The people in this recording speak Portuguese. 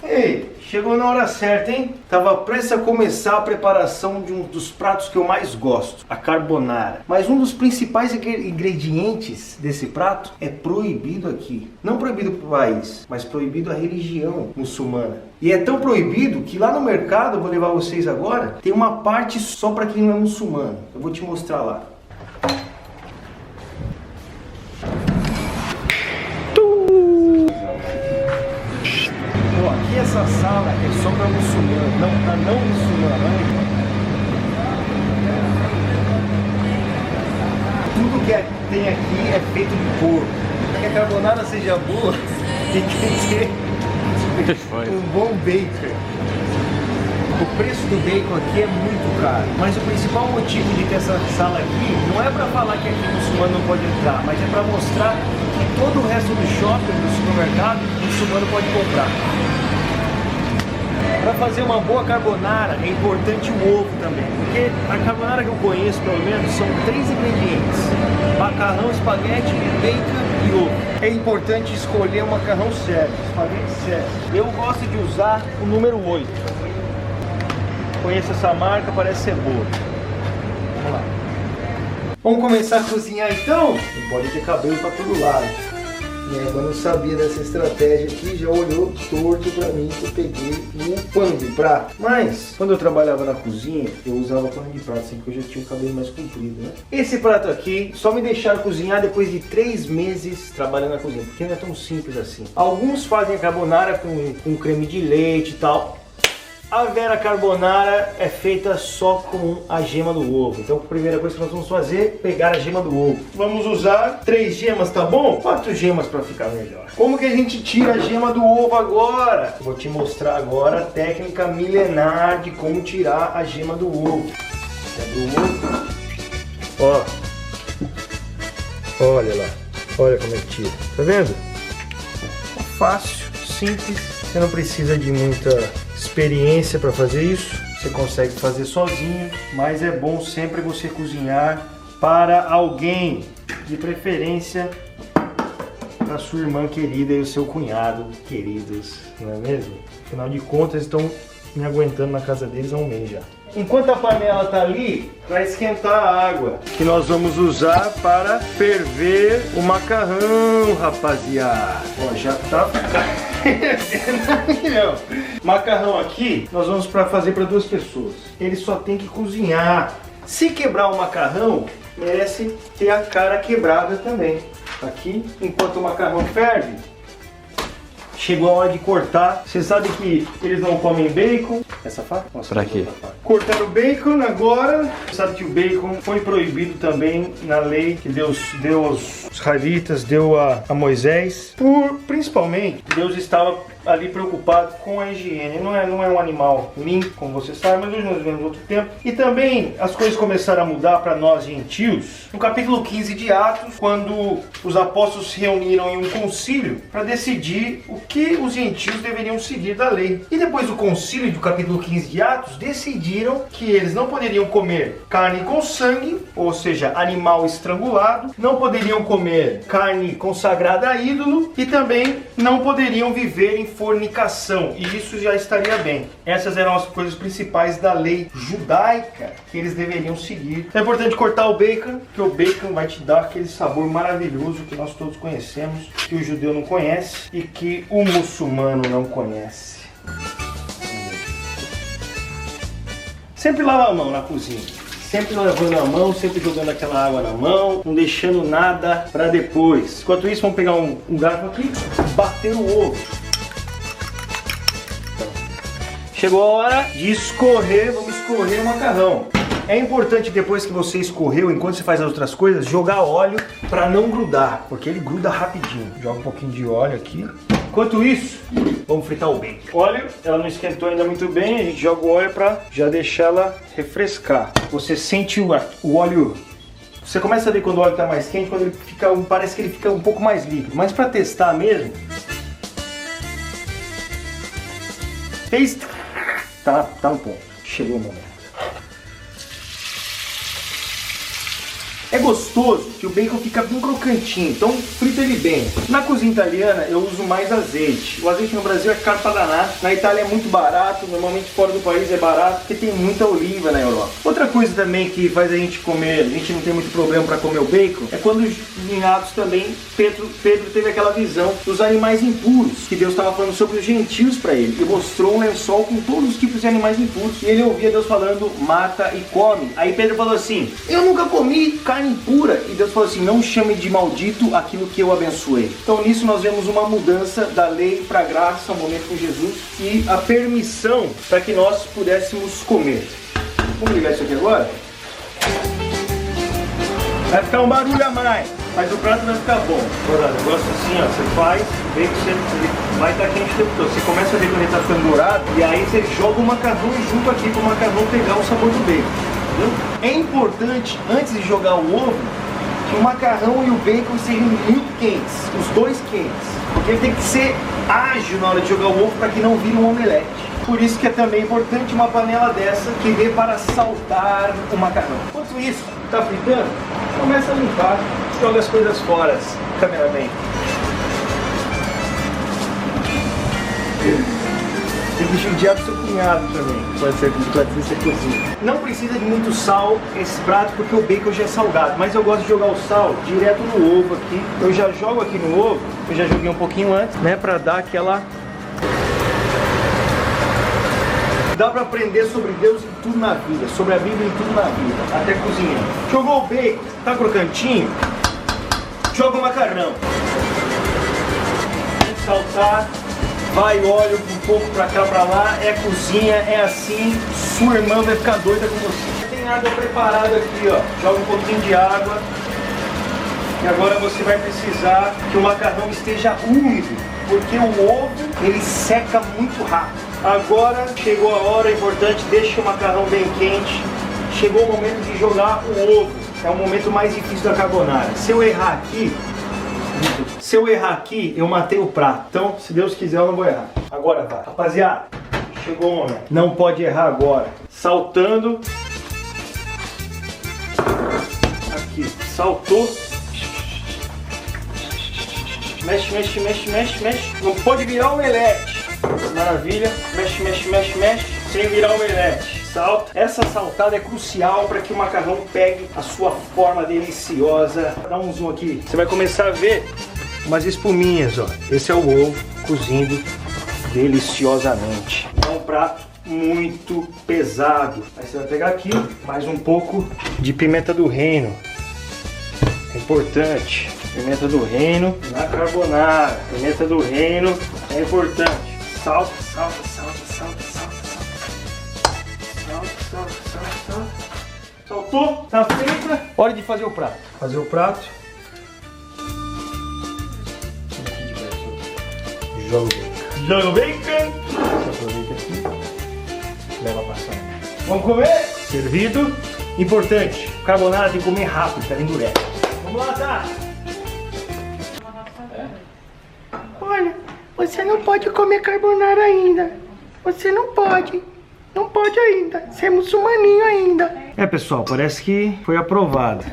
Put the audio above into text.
Ei, chegou na hora certa, hein? Tava prestes a começar a preparação de um dos pratos que eu mais gosto, a carbonara. Mas um dos principais ingredientes desse prato é proibido aqui. Não proibido pro país, mas proibido a religião muçulmana. E é tão proibido que lá no mercado, eu vou levar vocês agora, tem uma parte só para quem não é muçulmano. Eu vou te mostrar lá. Aqui essa sala é só para muçulmano, não muçulmano. Tudo que tem aqui é feito de porco. Para que a carbonara seja boa, tem que ter um bom bacon. O preço do bacon aqui é muito caro, mas o principal motivo de ter essa sala aqui não é para falar que aqui o muçulmano não pode entrar, mas é para mostrar que todo o resto do shopping, do supermercado, o muçulmano pode comprar. Para fazer uma boa carbonara é importante o ovo também, porque a carbonara que eu conheço, pelo menos, são 3 ingredientes: macarrão, espaguete, bacon e ovo. É importante escolher um macarrão sério, espaguete sério. Eu gosto de usar o número 8. Conheço essa marca, parece ser boa. Vamos lá. Vamos começar a cozinhar então? Não pode ter cabelo para todo lado. Minha irmã não sabia dessa estratégia aqui, já olhou torto pra mim que eu peguei um pano de prato. Mas, quando eu trabalhava na cozinha, eu usava pano de prato, sempre que eu já tinha o cabelo mais comprido, né? Esse prato aqui, só me deixaram cozinhar depois de 3 meses trabalhando na cozinha, porque não é tão simples assim. Alguns fazem a carbonara com creme de leite e tal. A vera carbonara é feita só com a gema do ovo. Então a primeira coisa que nós vamos fazer é pegar a gema do ovo. Vamos usar 3 gemas, tá bom? 4 gemas para ficar melhor. Como que a gente tira a gema do ovo agora? Vou te mostrar agora a técnica milenar de como tirar a gema do ovo. Pega o ovo. Ó. Olha lá. Olha como é que tira. Tá vendo? É fácil, simples. Você não precisa de muita experiência para fazer isso, você consegue fazer sozinho, mas é bom sempre você cozinhar para alguém, de preferência para sua irmã querida e o seu cunhado queridos, não é mesmo? Afinal de contas, estão me aguentando na casa deles há um mês já. Enquanto a panela está ali, vai esquentar a água que nós vamos usar para ferver o macarrão, rapaziada. Ó, já tá macarrão aqui, nós vamos fazer para 2 pessoas. Ele só tem que cozinhar. Se quebrar o macarrão, merece ter a cara quebrada também. Aqui, enquanto o macarrão ferve, chegou a hora de cortar. Você sabe que eles não comem bacon. Essa faca? Nossa, pra quê? Cortar o bacon agora. Você sabe que o bacon foi proibido também na lei que Deus deu aos israelitas, deu a Moisés. Principalmente, Deus estava ali preocupado com a higiene. Não é um animal limpo, como você sabe, mas hoje nós vivemos outro tempo. E também as coisas começaram a mudar para nós gentios. No capítulo 15 de Atos, quando os apóstolos se reuniram em um concílio para decidir o que os gentios deveriam seguir da lei. E depois do concílio do capítulo 15 de Atos, decidiram que eles não poderiam comer carne com sangue, ou seja, animal estrangulado, não poderiam comer carne consagrada a ídolo e também não poderiam viver em fornicação, e isso já estaria bem. Essas eram as coisas principais da lei judaica que eles deveriam seguir. É importante cortar o bacon, porque o bacon vai te dar aquele sabor maravilhoso que nós todos conhecemos, que o judeu não conhece e que o muçulmano não conhece. Sempre lava a mão na cozinha. Sempre lavando a mão, sempre jogando aquela água na mão, não deixando nada para depois. Enquanto isso, vamos pegar um garfo aqui, bater o ovo. Chegou a hora de escorrer, vamos escorrer o macarrão. É importante depois que você escorreu, enquanto você faz as outras coisas, jogar óleo para não grudar, porque ele gruda rapidinho. Joga um pouquinho de óleo aqui. Enquanto isso, vamos fritar o bacon. Óleo, ela não esquentou ainda muito bem, a gente joga o óleo para já deixar ela refrescar. Você sente o óleo, você começa a ver quando o óleo está mais quente, quando ele fica, parece que ele fica um pouco mais líquido. Mas para testar mesmo, fez, tá no ponto, chegou o momento. É gostoso que o bacon fica bem crocantinho, então frita ele bem. Na cozinha italiana eu uso mais azeite. O azeite no Brasil é caro pra danar, na Itália é muito barato, normalmente fora do país é barato, porque tem muita oliva na Europa. Outra coisa também que faz a gente comer, a gente não tem muito problema para comer o bacon, é quando em Atos também Pedro teve aquela visão dos animais impuros, que Deus estava falando sobre os gentios para ele, e mostrou um lençol com todos os tipos de animais impuros, e ele ouvia Deus falando, mata e come. Aí Pedro falou assim, eu nunca comi carne impura, e Deus falou assim, não chame de maldito aquilo que eu abençoei. Então nisso nós vemos uma mudança da lei para a graça, um momento com Jesus, e a permissão para que nós pudéssemos comer. Vamos ligar isso aqui agora? Vai ficar um barulho a mais, mas o prato vai ficar bom. Agora, eu gosto assim, ó, você faz, vê que você vai estar quente o tempo todo. Você começa a ver quando ele está ficando dourado, e aí você joga o macarrão junto aqui para o macarrão pegar o sabor do bacon. Entendeu? É importante, antes de jogar o ovo, que o macarrão e o bacon sejam muito quentes, os dois quentes. Porque ele tem que ser ágil na hora de jogar o ovo para que não vire um omelete. Por isso que é também importante uma panela dessa que dê para saltar o macarrão. Enquanto isso está fritando, começa a limpar, joga as coisas fora, cameraman. Tem que judiar do seu cunhado também, pode ser você cozinha. Não precisa de muito sal esse prato porque o bacon já é salgado, mas eu gosto de jogar o sal direto no ovo aqui. Eu já jogo aqui no ovo, eu já joguei um pouquinho antes, né, para dar aquela... Dá pra aprender sobre Deus em tudo na vida, sobre a Bíblia em tudo na vida, até cozinhar. Jogou o bacon, tá crocantinho? Joga o macarrão. Saltar, vai óleo um pouco pra cá, pra lá, é cozinha, é assim, sua irmã vai ficar doida com você. Tem água preparada aqui, ó, joga um pouquinho de água. E agora você vai precisar que o macarrão esteja úmido, porque o ovo, ele seca muito rápido. Agora chegou a hora importante, deixa o macarrão bem quente. Chegou o momento de jogar o ovo. É o momento mais difícil da carbonara. Se eu errar aqui, eu matei o prato. Então, se Deus quiser, eu não vou errar. Agora vai. Rapaziada, chegou o momento. Não pode errar agora. Saltando. Aqui, saltou. Mexe, mexe, mexe, mexe, mexe. Não pode virar omelete. Maravilha. Mexe, mexe, mexe, mexe. Sem virar omelete. Salta. Essa saltada é crucial para que o macarrão pegue a sua forma deliciosa. Dá um zoom aqui. Você vai começar a ver umas espuminhas, ó. Esse é o ovo cozindo deliciosamente. É um prato muito pesado. Aí você vai pegar aqui mais um pouco de pimenta do reino. É importante. Pimenta do reino na carbonara. Pimenta do reino é importante. Salta, salta, salta, salta, salta, salta. Salta, salta, salta, salta. Saltou? Tá feita? Hora de fazer o prato. Fazer o prato. Joga o bacon. Joga o bacon. Aproveita aqui. Leva pra sala. Vamos comer? Servido. Importante. Carbonara tem que comer rápido, tá endurece. Vamos lá, tá? Olha, você não pode comer carbonara ainda. Você não pode. Não pode ainda. Você é muçulmaninho ainda. É, pessoal, parece que foi aprovado.